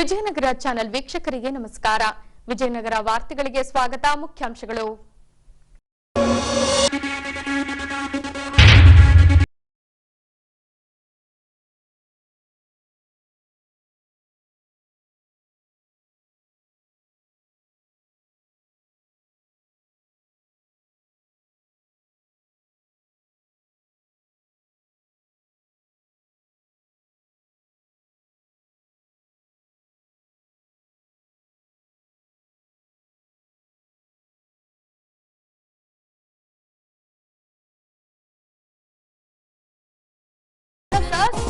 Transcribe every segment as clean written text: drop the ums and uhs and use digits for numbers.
Vijayanagara channel ವೀಕ್ಷಕರಿಗೆ ನಮಸ್ಕಾರ. ವಿಜಯನಗರ ವಾರ್ತೆಗಳಿಗೆ ಸ್ವಾಗತ. ಮುಖ್ಯಾಂಶಗಳು.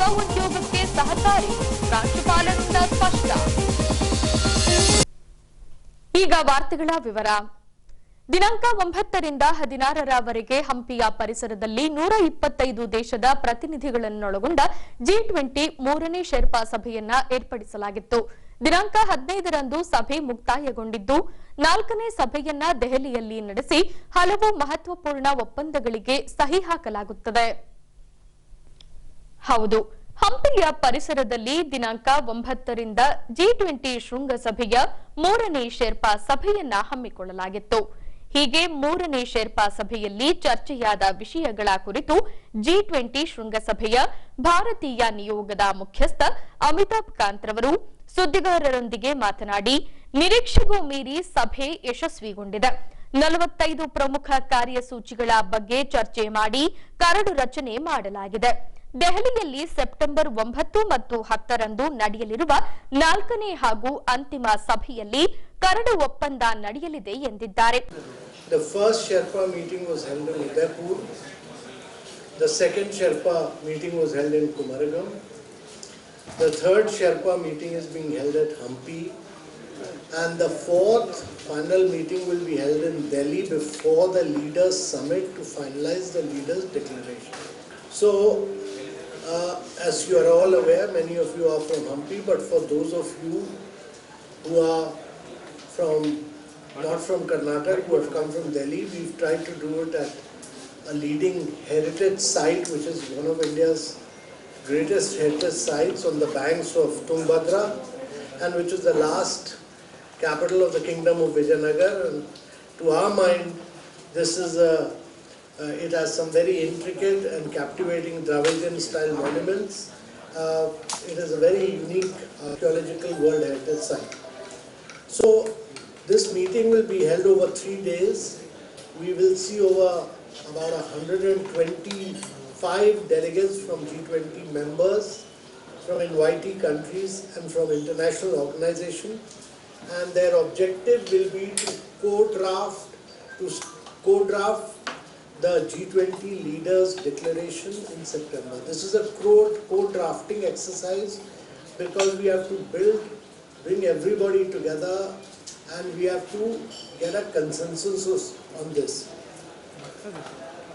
ಸ್ವಉದ್ಯೋಗಕ್ಕೆ ಸಹಕಾರಿ ಪ್ರಾಂಶುಪಾಲರಿಂದ ಸ್ಪಷ್ಟ. ಈಗ ವಾರ್ತೆಗಳ ವಿವರ. ದಿನಾಂಕ 9 ರಿಂದ 16ರವರೆಗೆ ಹಂಪಿಯ ಪರಿಸರದಲ್ಲಿ 125 ದೇಶದ ಪ್ರತಿನಿಧಿಗಳನ್ನೊಳಗೊಂಡ G20 ಮೂರನೇ ಶೆರ್ಪಾ ಸಭೆಯನ್ನ ಏರ್ಪಡಿಸಲಾಗಿತ್ತು. ದಿನಾಂಕ 15ರಂದು ಸಭೆ ಮುಕ್ತಾಯಗೊಂಡಿದ್ದು 4ನೇ ಸಭೆಯನ್ನ ದೆಹಲಿಯಲ್ಲಿ ನಡೆಸಿ ಹಲವು ಮಹತ್ವಪೂರ್ಣ ಒಪ್ಪಂದಗಳಿಗೆ ಸಹಿ ಹಾಕಲಾಗುತ್ತದೆ. ಹೌದು, ಹಂಪಿಯ ಪರಿಸರದಲ್ಲಿ ದಿನಾಂಕ 9 ರಿಂದ G20 ಶೃಂಗಸಭೆಯ ಮೂರನೇ ಶೆರ್ಪಾ ಸಭೆಯನ್ನ ಹಮ್ಮಿಕೊಳ್ಳಲಾಗಿತ್ತು. ಹೀಗೆ ಮೂರನೇ ಶೆರ್ಪಾ ಸಭೆಯಲ್ಲಿ ಚರ್ಚೆಯಾದ ವಿಷಯಗಳ ಕುರಿತು G20 ಶೃಂಗಸಭೆಯ ಭಾರತೀಯ ನಿಯೋಗದ ಮುಖ್ಯಸ್ಥ ಅಮಿತಾಬ್ ಕಾಂತ್ ರವರು ಸುದ್ದಿಗಾರರೊಂದಿಗೆ ಮಾತನಾಡಿ, ನಿರೀಕ್ಷೆಗೂ ಮೀರಿ ಸಭೆ ಯಶಸ್ವಿಗೊಂಡಿದೆ. 45 ಪ್ರಮುಖ ಕಾರ್ಯಸೂಚಿಗಳ ಬಗ್ಗೆ ಚರ್ಚೆ ಮಾಡಿ ಕರಡು ರಚನೆ ಮಾಡಲಾಗಿದೆ. ದೆಹಲಿಯಲ್ಲಿ ಸೆಪ್ಟೆಂಬರ್ 9 ಮತ್ತು 10ರಂದು ನಡೆಯಲಿರುವ 4ನೇ ಹಾಗೂ ಅಂತಿಮ ಸಭೆಯಲ್ಲಿ ಕರಡು ಒಪ್ಪಂದ ನಡೆಯಲಿದೆ ಎಂದಿದ್ದಾರೆ. The first Sherpa meeting was held in Udaipur. The second Sherpa meeting was held in Kumaragam. The third Sherpa meeting is being held at Hampi. And the fourth final meeting will be held in Delhi before the Leaders Summit to finalize the Leaders Declaration. So, as you are all aware, many of you are from Hampi, but for those of you who are not from Karnataka, who have come from Delhi, we've tried to do it at a leading heritage site, which is one of India's greatest heritage sites on the banks of Tungabhadra, and which is the last capital of the kingdom of Vijayanagara. And to our mind, this is it has some very intricate and captivating Dravidian style monuments. It is a very unique archaeological World Heritage Site. So this meeting will be held over 3 days. We will see over about 125 delegates from G20 members, from invitee countries and from international organizations. And their objective will be to co-draft the G20 Leaders Declaration in September. This is a co-drafting exercise because we have to bring everybody together and we have to get a consensus on this.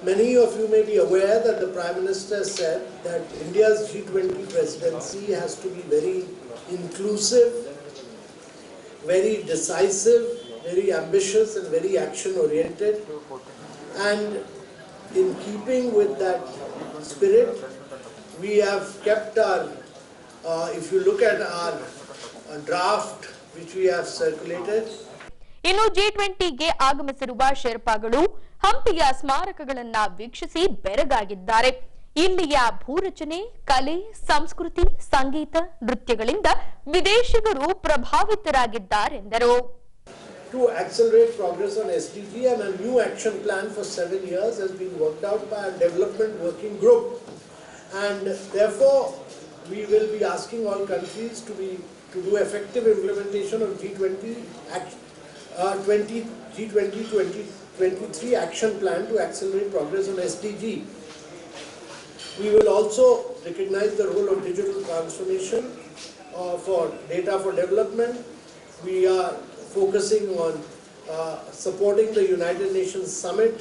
Many of you may be aware that the Prime Minister said that India's G20 presidency has to be very inclusive, very decisive, very ambitious and very action-oriented. And in keeping with that spirit, we have kept our, if you look at our draft which we have circulated. ಇನ್ನು G20ಗೆ ಆಗಮಿಸಿರುವ ಶೆರ್ಪಾಗಳು ಹಂಪಿಯ ಸ್ಮಾರಕಗಳನ್ನ ವೀಕ್ಷಿಸಿ ಬೆರಗಾಗಿದ್ದಾರೆ. ಇಲ್ಲಿಯ ಭೂರಚನೆ, ಕಲೆ, ಸಂಸ್ಕೃತಿ, ಸಂಗೀತ, ನೃತ್ಯಗಳಿಂದ ವಿದೇಶಿಗರು ಪ್ರಭಾವಿತರಾಗಿದ್ದಾರೆಂದರು. To accelerate progress on SDG, and a new action plan for 7 years has been worked out by a development working group. And therefore, we will be asking all countries to do effective implementation of G20 2023 action plan to accelerate progress on SDG. We will also recognize the role of digital transformation for data for development. We are focusing on supporting the United Nations Summit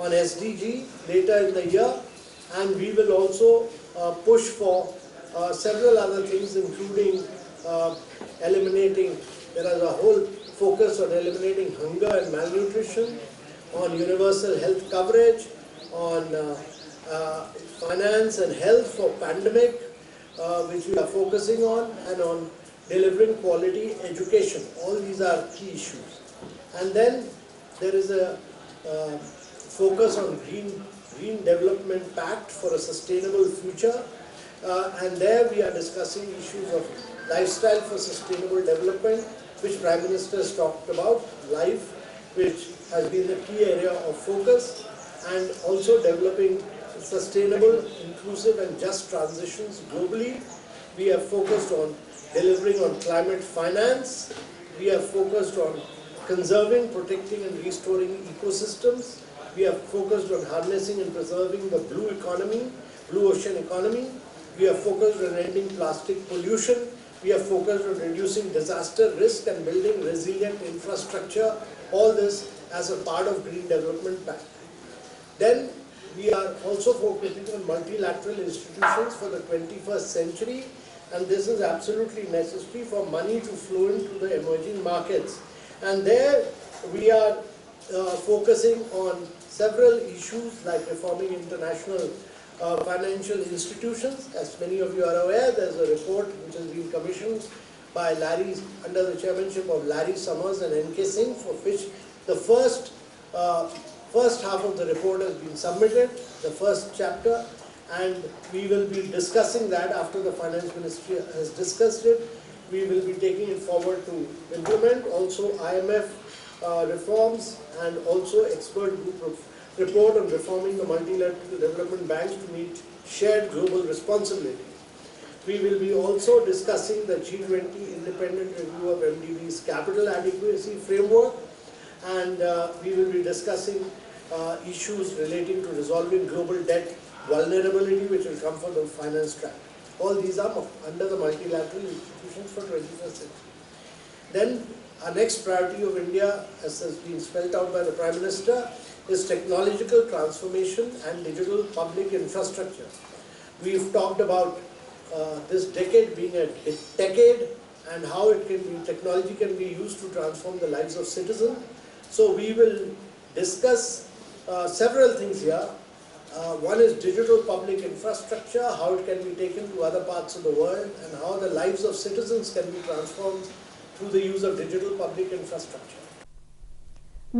on SDG later in the year, and we will also push for several other things, including there is a whole focus on eliminating hunger and malnutrition, on universal health coverage, on finance and health for pandemic, which we are focusing on, and on delivering quality education. All these are key issues. And then there is a focus on green development pact for a sustainable future. And there we are discussing issues of lifestyle for sustainable development, which Prime Minister has talked about, life, which has been a key area of focus, and also developing sustainable, inclusive and just transitions globally. We have focused on delivering on climate finance. We have focused on conserving, protecting and restoring ecosystems. We have focused on harnessing and preserving the blue economy, blue ocean economy. We have focused on ending plastic pollution. We have focused on reducing disaster risk and building resilient infrastructure. All this as a part of Green Development Pact. Then we are also focusing on multilateral institutions for the 21st century, and this is absolutely necessary for money to flow into the emerging markets. And there we are focusing on several issues like reforming international financial institutions. As many of you are aware, there's a report which has been commissioned by under the chairmanship of Larry Summers and N.K. Singh, for which the first half of the report has been submitted, the first chapter, and we will be discussing that after the Finance Ministry has discussed it. We will be taking it forward to implement also IMF reforms and also expert group report on reforming the multilateral development banks to meet shared global responsibility. We will be also discussing the G20 independent review of MDB's capital adequacy framework, and we will be discussing issues relating to resolving global debt vulnerability, which will come from the finance track. All these are under the multilateral institutions for 21st century. Then our next priority of India, as has been spelled out by the Prime Minister, is technological transformation and digital public infrastructure. We've talked about this decade being a decade and how technology can be used to transform the lives of citizens. So we will discuss several things here. One is digital public infrastructure, how it can be taken to other parts of the world, and how the lives of citizens can be transformed through the use of digital public infrastructure.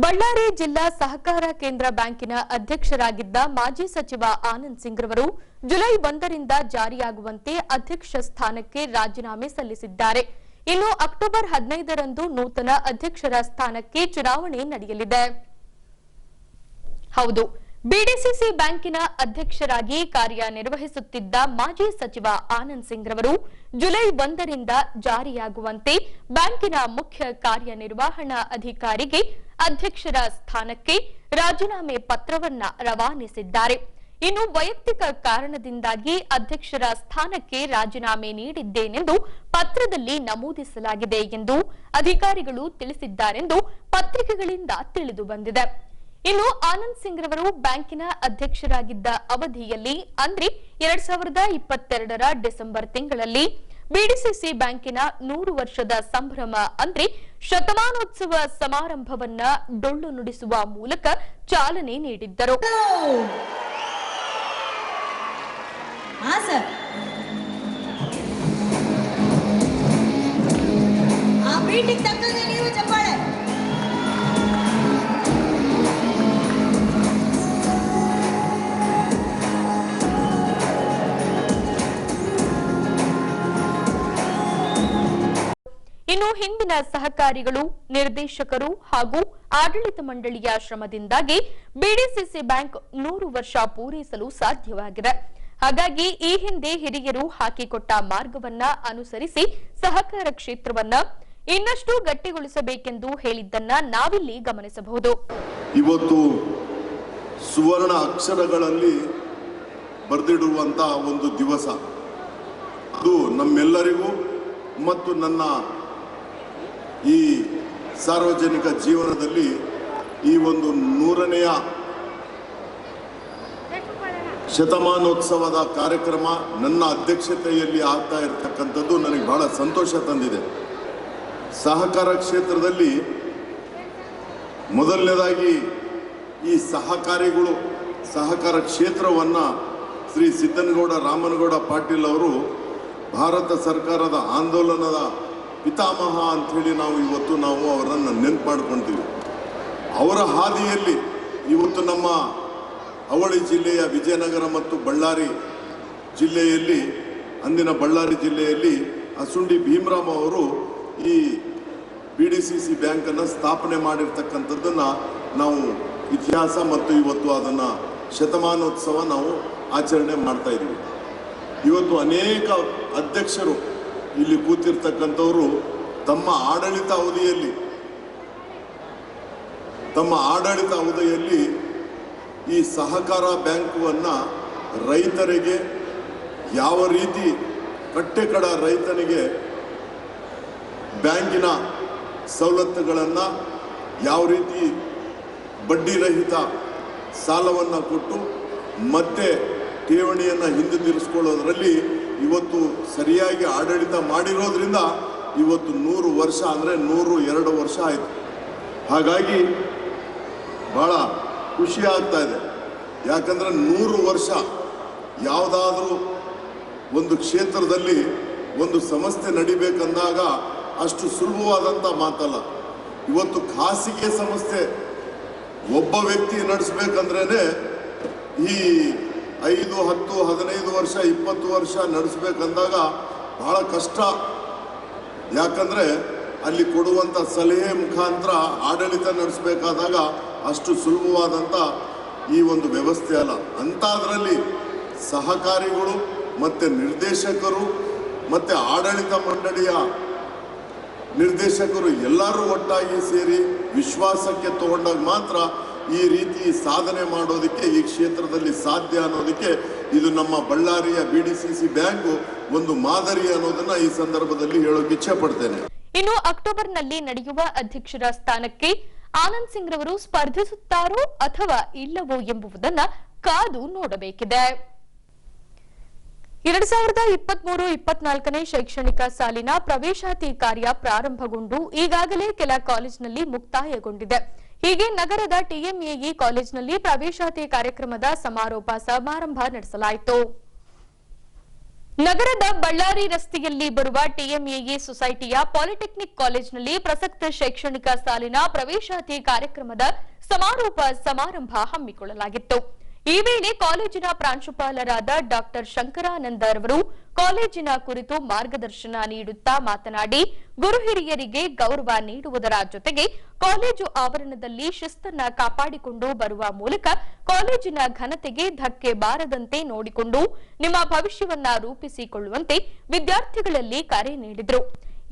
Ballari ಜಿಲ್ಲಾ ಸಹಕಾರ ಕೇಂದ್ರ ಬ್ಯಾಂಕಿನ ಅಧ್ಯಕ್ಷರಾಗಿದ್ದ ಮಾಜಿ ಸಚಿವ ಆನಂದ್ ಸಿಂಗ್ ರವರು July 1ರಿಂದ ಜಾರಿಯಾಗುವಂತೆ ಅಧ್ಯಕ್ಷ ಸ್ಥಾನಕ್ಕೆ ರಾಜೀನಾಮೆ ಸಲ್ಲಿಸಿದ್ದಾರೆ. ಇನ್ನು ಅಕ್ಟೋಬರ್ 15ರಂದು ನೂತನ ಅಧ್ಯಕ್ಷರ ಸ್ಥಾನಕ್ಕೆ ಚುನಾವಣೆ ನಡೆಯಲಿದೆ. ಹೌದು, ಬಿಡಿಸಿಸಿ ಬ್ಯಾಂಕಿನ ಅಧ್ಯಕ್ಷರಾಗಿ ಕಾರ್ಯನಿರ್ವಹಿಸುತ್ತಿದ್ದ ಮಾಜಿ ಸಚಿವ ಆನಂದ್ ಸಿಂಗ್ ರವರು ಜುಲೈ 1ರಿಂದ ಜಾರಿಯಾಗುವಂತೆ ಬ್ಯಾಂಕಿನ ಮುಖ್ಯ ಕಾರ್ಯನಿರ್ವಹಣಾ ಅಧಿಕಾರಿಗೆ ಅಧ್ಯಕ್ಷರ ಸ್ಥಾನಕ್ಕೆ ರಾಜೀನಾಮೆ ಪತ್ರವನ್ನ ರವಾನಿಸಿದ್ದಾರೆ. ಇನ್ನು ವೈಯಕ್ತಿಕ ಕಾರಣದಿಂದಾಗಿ ಅಧ್ಯಕ್ಷರ ಸ್ಥಾನಕ್ಕೆ ರಾಜೀನಾಮೆ ನೀಡಿದ್ದೇನೆಂದು ಪತ್ರದಲ್ಲಿ ನಮೂದಿಸಲಾಗಿದೆ ಎಂದು ಅಧಿಕಾರಿಗಳು ತಿಳಿಸಿದ್ದಾರೆಂದು ಪತ್ರಿಕೆಗಳಿಂದ ತಿಳಿದು ಬಂದಿದೆ. ಇನ್ನು ಆನಂದ್ ಸಿಂಗ್ ರವರು ಬ್ಯಾಂಕಿನ ಅಧ್ಯಕ್ಷರಾಗಿದ್ದ ಅವಧಿಯಲ್ಲಿ ಅಂದ್ರೆ 2022ರ ಡಿಸೆಂಬರ್ ತಿಂಗಳಲ್ಲಿ ಬಿಡಿಸಿಸಿ ಬ್ಯಾಂಕಿನ 100 ವರ್ಷದ ಸಂಭ್ರಮ ಅಂದ್ರೆ ಶತಮಾನೋತ್ಸವ ಸಮಾರಂಭವನ್ನ ಡೊಳ್ಳು ನುಡಿಸುವ ಮೂಲಕ ಚಾಲನೆ ನೀಡಿದ್ದರು. ಇನ್ನು ಹಿಂದಿನ ಸಹಕಾರಿಗಳು, ನಿರ್ದೇಶಕರು ಹಾಗೂ ಆಡಳಿತ ಮಂಡಳಿಯ ಶ್ರಮದಿಂದಾಗಿ ಬಿಡಿಸಿಸಿ ಬ್ಯಾಂಕ್ 100 ವರ್ಷ ಪೂರೈಸಲು ಸಾಧ್ಯವಾಗಿದೆ. ಹಾಗಾಗಿ ಈ ಹಿಂದೆ ಹಿರಿಯರು ಹಾಕಿಕೊಟ್ಟ ಮಾರ್ಗವನ್ನ ಅನುಸರಿಸಿ ಸಹಕಾರ ಕ್ಷೇತ್ರವನ್ನ ಇನ್ನಷ್ಟು ಗಟ್ಟಿಗೊಳಿಸಬೇಕೆಂದು ಹೇಳಿದ್ದನ್ನ ನಾವಿಲ್ಲಿ ಗಮನಿಸಬಹುದು. ಇವತ್ತು ಸುವರ್ಣ ಅಕ್ಷರಗಳಲ್ಲಿ ಬರೆದಿಡುವಂತಹ ಒಂದು ದಿವಸ, ಅದು ನಮ್ಮೆಲ್ಲರಿಗೂ ಮತ್ತು ನನ್ನ ಈ ಸಾರ್ವಜನಿಕ ಜೀವನದಲ್ಲಿ ಈ ಒಂದು 100ನೆಯ ಶತಮಾನೋತ್ಸವದ ಕಾರ್ಯಕ್ರಮ ನನ್ನ ಅಧ್ಯಕ್ಷತೆಯಲ್ಲಿ ಆಗ್ತಾ ಇರತಕ್ಕಂಥದ್ದು ನನಗೆ ಬಹಳ ಸಂತೋಷ ತಂದಿದೆ. ಸಹಕಾರ ಕ್ಷೇತ್ರದಲ್ಲಿ ಮೊದಲನೇದಾಗಿ ಈ ಸಹಕಾರಿಗಳು ಸಹಕಾರ ಕ್ಷೇತ್ರವನ್ನು ಶ್ರೀ ಸಿದ್ದನಗೌಡ ರಾಮನಗೌಡ ಪಾಟೀಲ್ ಅವರು ಭಾರತ ಸರ್ಕಾರದ ಆಂದೋಲನದ ಪಿತಾಮಹ ಅಂಥೇಳಿ ನಾವು ಅವರನ್ನು ನೆನಪು ಮಾಡ್ಕೊಳ್ತೀವಿ. ಅವರ ಹಾದಿಯಲ್ಲಿ ಇವತ್ತು ನಮ್ಮ ಅವಳಿ ಜಿಲ್ಲೆಯ ವಿಜಯನಗರ ಮತ್ತು ಬಳ್ಳಾರಿ ಜಿಲ್ಲೆಯಲ್ಲಿ, ಅಂದಿನ ಬಳ್ಳಾರಿ ಜಿಲ್ಲೆಯಲ್ಲಿ ಅಸುಂಡಿ ಭೀಮರಾವ್ ಅವರು ಈ BDCC ಬ್ಯಾಂಕನ್ನು ಸ್ಥಾಪನೆ ಮಾಡಿರ್ತಕ್ಕಂಥದ್ದನ್ನು ನಾವು ಇತಿಹಾಸ ಮತ್ತು ಇವತ್ತು ಅದನ್ನು ಶತಮಾನೋತ್ಸವ ನಾವು ಆಚರಣೆ ಮಾಡ್ತಾ ಇದ್ದೀವಿ. ಇವತ್ತು ಅನೇಕ ಅಧ್ಯಕ್ಷರು ಇಲ್ಲಿ ಕೂತಿರ್ತಕ್ಕಂಥವರು ತಮ್ಮ ಆಡಳಿತ ಅವಧಿಯಲ್ಲಿ ಈ ಸಹಕಾರ ಬ್ಯಾಂಕನ್ನು ರೈತರಿಗೆ ಯಾವ ರೀತಿ ಕಟ್ಟೆಕಡ ರೈತನಿಗೆ ಬ್ಯಾಂಕಿನ ಸವಲತ್ತುಗಳನ್ನು ಯಾವ ರೀತಿ ಬಡ್ಡಿರಹಿತ ಸಾಲವನ್ನು ಕೊಟ್ಟು ಮತ್ತೆ ಠೇವಣಿಯನ್ನು ಹಿಂದಿರುಗಿಸ್ಕೊಳ್ಳೋದ್ರಲ್ಲಿ ಇವತ್ತು ಸರಿಯಾಗಿ ಆಡಳಿತ ಮಾಡಿರೋದ್ರಿಂದ ಇವತ್ತು 100 ವರ್ಷ ಅಂದರೆ 102 ವರ್ಷ ಆಯಿತು. ಹಾಗಾಗಿ ಭಾಳ ಖುಷಿ ಆಗ್ತಾ ಇದೆ. ಯಾಕಂದರೆ 100 ವರ್ಷ ಯಾವುದಾದ್ರೂ ಒಂದು ಕ್ಷೇತ್ರದಲ್ಲಿ ಒಂದು ಸಂಸ್ಥೆ ನಡಿಬೇಕಂದಾಗ ಅಷ್ಟು ಸುಲಭವಾದಂಥ ಮಾತಲ್ಲ. ಇವತ್ತು ಖಾಸಗಿ ಸಂಸ್ಥೆ ಒಬ್ಬ ವ್ಯಕ್ತಿ ನಡೆಸಬೇಕಂದ್ರೇ ಈ 5, 10, 15 ವರ್ಷ 20 ವರ್ಷ ನಡೆಸಬೇಕಂದಾಗ ಬಹಳ ಕಷ್ಟ. ಯಾಕಂದರೆ ಅಲ್ಲಿ ಕೊಡುವಂಥ ಸಲಹೆ ಮುಖಾಂತರ ಆಡಳಿತ ನಡೆಸಬೇಕಾದಾಗ ಅಷ್ಟು ಸುಲಭವಾದಂಥ ಈ ಒಂದು ವ್ಯವಸ್ಥೆ ಅಲ್ಲ. ಅಂಥದ್ರಲ್ಲಿ ಸಹಕಾರಿಗಳು ಮತ್ತು ನಿರ್ದೇಶಕರು ಮತ್ತು ಆಡಳಿತ ಮಂಡಳಿಯ ನಿರ್ದೇಶಕರು ಎಲ್ಲರೂ ಒಟ್ಟಾಗಿ ಸೇರಿ ವಿಶ್ವಾಸಕ್ಕೆ ತಗೊಂಡಾಗ ಮಾತ್ರ ಈ ರೀತಿ ಸಾಧನೆ ಮಾಡೋದಕ್ಕೆ ಈ ಕ್ಷೇತ್ರದಲ್ಲಿ ಸಾಧ್ಯ ಅನ್ನೋದಕ್ಕೆ ಇದು ನಮ್ಮ ಬಳ್ಳಾರಿಯ BDCC ಬ್ಯಾಂಕು ಒಂದು ಮಾದರಿ ಅನ್ನೋದನ್ನ ಈ ಸಂದರ್ಭದಲ್ಲಿ ಹೇಳೋಕೆ ಇಚ್ಛೆ ಪಡ್ತೇನೆ. ಇನ್ನು ಅಕ್ಟೋಬರ್ನಲ್ಲಿ ನಡೆಯುವ ಅಧ್ಯಕ್ಷರ ಸ್ಥಾನಕ್ಕೆ ಆನಂದ್ ಸಿಂಗ್ ರವರು ಸ್ಪರ್ಧಿಸುತ್ತಾರೋ ಅಥವಾ ಇಲ್ಲವೋ ಎಂಬುದನ್ನ ಕಾದು ನೋಡಬೇಕಿದೆ. 2023-24ನೇ ಶೈಕ್ಷಣಿಕ ಸಾಲಿನ ಪ್ರವೇಶಾತಿ ಕಾರ್ಯ ಪ್ರಾರಂಭಗೊಂಡು ಈಗಾಗಲೇ ಕೆಲ ಕಾಲೇಜಿನಲ್ಲಿ ಮುಕ್ತಾಯಗೊಂಡಿದೆ. ಹೀಗೆ ನಗರದ TMAE ಕಾಲೇಜಿನಲ್ಲಿ ಪ್ರವೇಶಾತಿ ಕಾರ್ಯಕ್ರಮದ ಸಮಾರೋಪ ಸಮಾರಂಭ ನಡೆಸಲಾಯಿತು. ನಗರದ ಬಳ್ಳಾರಿ ರಸ್ತೆಯಲ್ಲಿ ಬರುವ TMAE ಸೊಸೈಟಿಯ ಪಾಲಿಟೆಕ್ನಿಕ್ ಕಾಲೇಜಿನಲ್ಲಿ ಪ್ರಸಕ್ತ ಶೈಕ್ಷಣಿಕ ಸಾಲಿನ ಪ್ರವೇಶಾತಿ ಕಾರ್ಯಕ್ರಮದ ಸಮಾರೋಪ ಸಮಾರಂಭ ಹಮ್ಮಿಕೊಳ್ಳಲಾಗಿತ್ತು. ಈ ವೇಳೆ ಕಾಲೇಜಿನ ಪ್ರಾಂಶುಪಾಲರಾದ ಡಾಕ್ಟರ್ ಶಂಕರಾನಂದ ರವರು ಕಾಲೇಜಿನ ಕುರಿತು ಮಾರ್ಗದರ್ಶನ ನೀಡುತ್ತಾ ಮಾತನಾಡಿ, ಗುರು ಹಿರಿಯರಿಗೆ ಗೌರವ ನೀಡುವುದರ ಜೊತೆಗೆ ಕಾಲೇಜು ಆವರಣದಲ್ಲಿ ಶಿಸ್ತನ್ನ ಕಾಪಾಡಿಕೊಂಡು ಬರುವ ಮೂಲಕ ಕಾಲೇಜಿನ ಘನತೆಗೆ ಧಕ್ಕೆ ಬಾರದಂತೆ ನೋಡಿಕೊಂಡು ನಿಮ್ಮ ಭವಿಷ್ಯವನ್ನ ರೂಪಿಸಿಕೊಳ್ಳುವಂತೆ ವಿದ್ಯಾರ್ಥಿಗಳಲ್ಲಿ ಕರೆ ನೀಡಿದರು.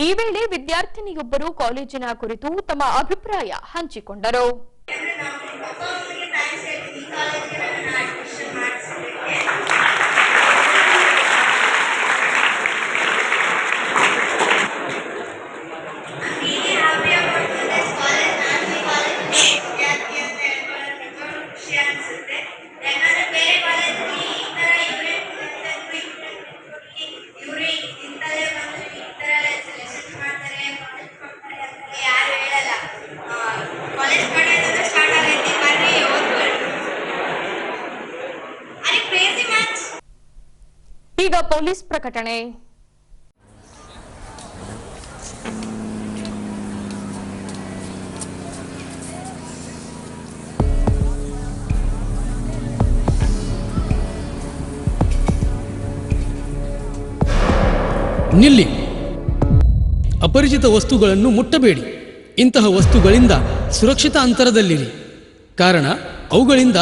ಈ ವೇಳೆ ವಿದ್ಯಾರ್ಥಿನಿಯೊಬ್ಬರು ಕಾಲೇಜಿನ ಕುರಿತು ತಮ್ಮ ಅಭಿಪ್ರಾಯ ಹಂಚಿಕೊಂಡರು. ಈಗ ಪೊಲೀಸ್ ಪ್ರಕಟಣೆ. ನಿಲ್ಲಿ. ಅಪರಿಚಿತ ವಸ್ತುಗಳನ್ನು ಮುಟ್ಟಬೇಡಿ. ಇಂತಹ ವಸ್ತುಗಳಿಂದ ಸುರಕ್ಷಿತ ಅಂತರದಲ್ಲಿರಿ. ಕಾರಣ ಅವುಗಳಿಂದ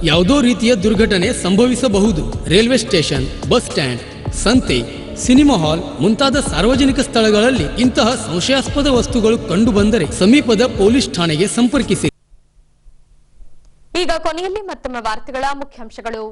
ಯಾವುದೋ ರೀತಿಯ ದುರ್ಘಟನೆ ಸಂಭವಿಸಬಹುದು. ರೈಲ್ವೆ ಸ್ಟೇಷನ್, ಬಸ್ ಸ್ಟ್ಯಾಂಡ್, ಸಂತೆ, ಸಿನಿಮಾ ಹಾಲ್ ಮುಂತಾದ ಸಾರ್ವಜನಿಕ ಸ್ಥಳಗಳಲ್ಲಿ ಇಂತಹ ಸಂಶಯಾಸ್ಪದ ವಸ್ತುಗಳು ಕಂಡುಬಂದರೆ ಸಮೀಪದ ಪೊಲೀಸ್ ಠಾಣೆಗೆ ಸಂಪರ್ಕಿಸಿ. ಈಗ ಕೊನೆಯಲ್ಲಿ ಮತ್ತೊಮ್ಮೆ ವಾರ್ತೆಗಳ ಮುಖ್ಯಾಂಶಗಳು.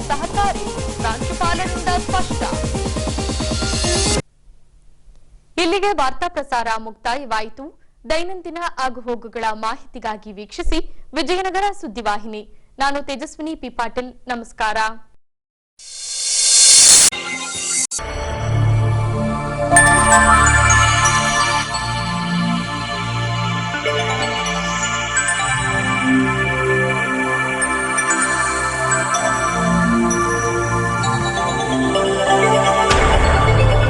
ಸಹಕಾರಿ, ಪ್ರಾಂಶುಪಾಲರಿಂದ ಸ್ಪಷ್ಟ. ಇಲ್ಲಿಗೆ ವಾರ್ತಾ ಪ್ರಸಾರ ಮುಕ್ತಾಯವಾಯಿತು. ದೈನಂದಿನ ಆಗುಹೋಗುಗಳ ಮಾಹಿತಿಗಾಗಿ ವೀಕ್ಷಿಸಿ ವಿಜಯನಗರ ಸುದ್ದಿವಾಹಿನಿ. ನಾನು ತೇಜಸ್ವಿನಿ ಪಿ ಪಾಟೀಲ್. ನಮಸ್ಕಾರ.